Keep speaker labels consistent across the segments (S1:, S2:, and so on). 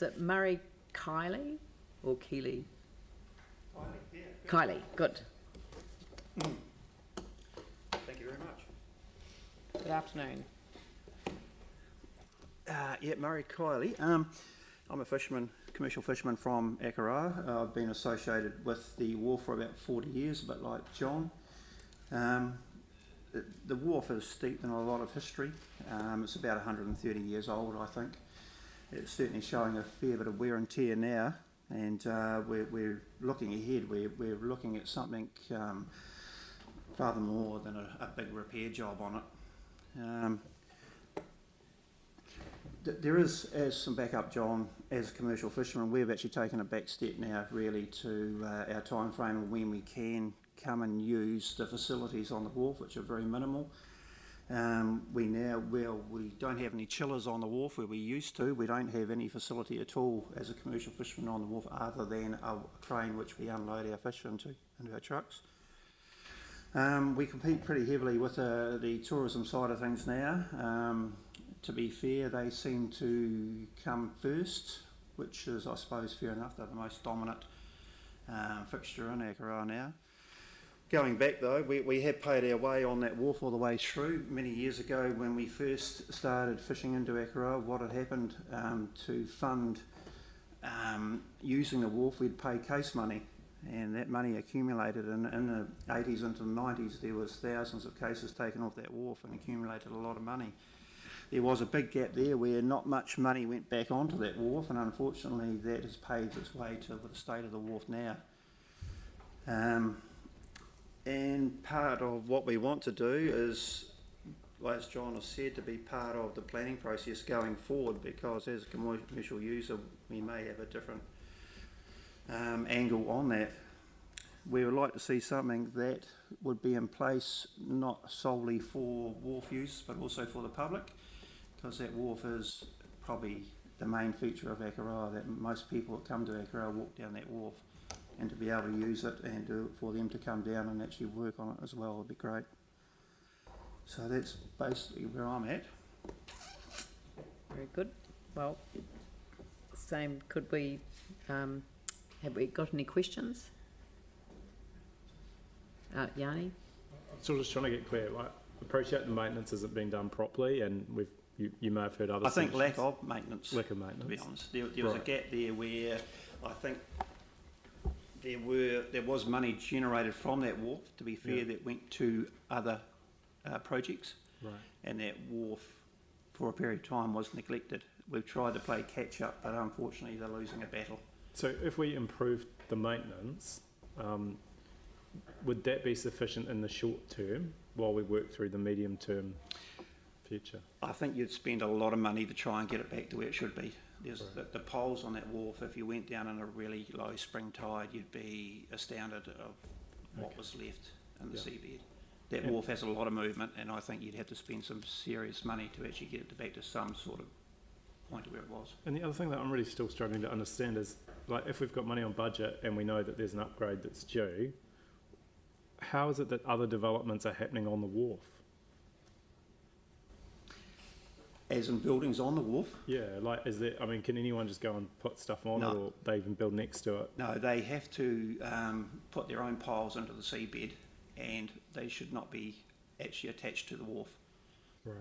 S1: Is it Murray Kiely or Kiely?
S2: Kiely, yeah.
S1: Kiely, good.
S2: Thank you very much.
S1: Good afternoon.
S2: Yeah, Murray Kiely. I'm a fisherman, commercial fisherman from Akaroa. I've been associated with the wharf for about 40 years, a bit like John. The wharf is steeped in a lot of history. It's about 130 years old, I think. It's certainly showing a fair bit of wear and tear now, and we're looking ahead. We're looking at something far more than a big repair job on it. There is, as some backup, John, as a commercial fisherman, we've actually taken a back step now really to our time frame of when we can come and use the facilities on the wharf, which are very minimal. We don't have any chillers on the wharf where we used to. We don't have any facility at all as a commercial fisherman on the wharf other than a crane which we unload our fish into our trucks. We compete pretty heavily with the tourism side of things now. To be fair, they seem to come first, which is, I suppose, fair enough. They're the most dominant fixture in Akaroa now. Going back though, we have paid our way on that wharf all the way through. Many years ago when we first started fishing into Akaroa, what had happened to fund using the wharf, we'd pay case money, and that money accumulated in the 80s into the 90s. There was thousands of cases taken off that wharf and accumulated a lot of money. There was a big gap there where not much money went back onto that wharf, and unfortunately that has paved its way to the state of the wharf now. And part of what we want to do is, as John has said, to be part of the planning process going forward, because as a commercial user we may have a different angle on that. We would like to see something that would be in place not solely for wharf use but also for the public, because that wharf is probably the main feature of Akaroa, that most people that come to Akaroa walk down that wharf, and to be able to use it and for them to come down and actually work on it as well would be great. So that's basically where I'm at.
S1: Very good. Well, same, could we, have we got any questions? Yanni?
S3: I'm still just trying to get clear. Like, appreciate the maintenance isn't being done properly, and you may have heard other.
S2: I think lack of maintenance.
S3: Lack of maintenance.
S2: To be honest, there was a gap there where I think there was money generated from that wharf. To be fair, that went to other projects,
S3: right? And
S2: that wharf, for a period of time, was neglected. We've tried to play catch up, but unfortunately, they're losing a battle.
S3: So, if we improved the maintenance, would that be sufficient in the short term while we work through the medium term future? I
S2: think you'd spend a lot of money to try and get it back to where it should be. There's the poles on that wharf. If you went down in a really low spring tide, you'd be astounded of what was left in the seabed. That wharf has a lot of movement, and I think you'd have to spend some serious money to actually get it back to some sort of point to where it was.
S3: And the other thing that I'm really still struggling to understand is, like, if we've got money on budget and we know that there's an upgrade that's due, how is it that other developments are happening on the wharf?
S2: As in buildings on the wharf?
S3: Yeah, like, is there, I mean, can anyone just go and put stuff on it, or they even build next to it?
S2: No, they have to put their own piles into the seabed, and they should not be actually attached to the wharf.
S3: Right.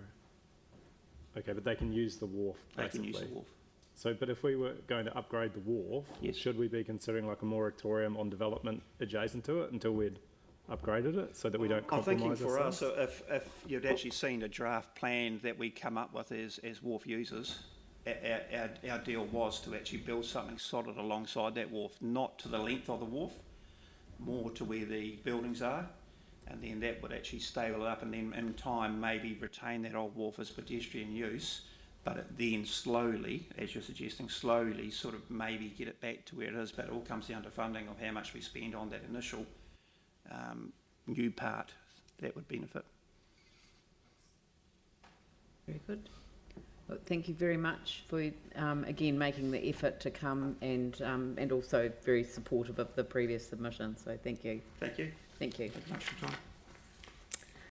S3: Okay, but they can use the wharf, basically.
S2: They can use the wharf.
S3: So, but if we were going to upgrade the wharf, should we be considering like a moratorium on development adjacent to it until we'd upgraded it, so that we don't compromise
S2: I'm thinking for
S3: ourselves?
S2: us, if you'd actually seen a draft plan that we come up with as wharf users, our deal was to actually build something solid alongside that wharf, not to the length of the wharf, more to where the buildings are, and then that would actually stable it up, and then in time maybe retain that old wharf as pedestrian use, but then slowly, as you're suggesting, slowly sort of maybe get it back to where it is. But it all comes down to funding of how much we spend on that initial new part that would benefit.
S1: Very good. Well, thank you very much for again making the effort to come, and also very supportive of the previous submission. So thank you.
S2: Thank you.
S1: Thank you.
S2: Thank you very much for your time.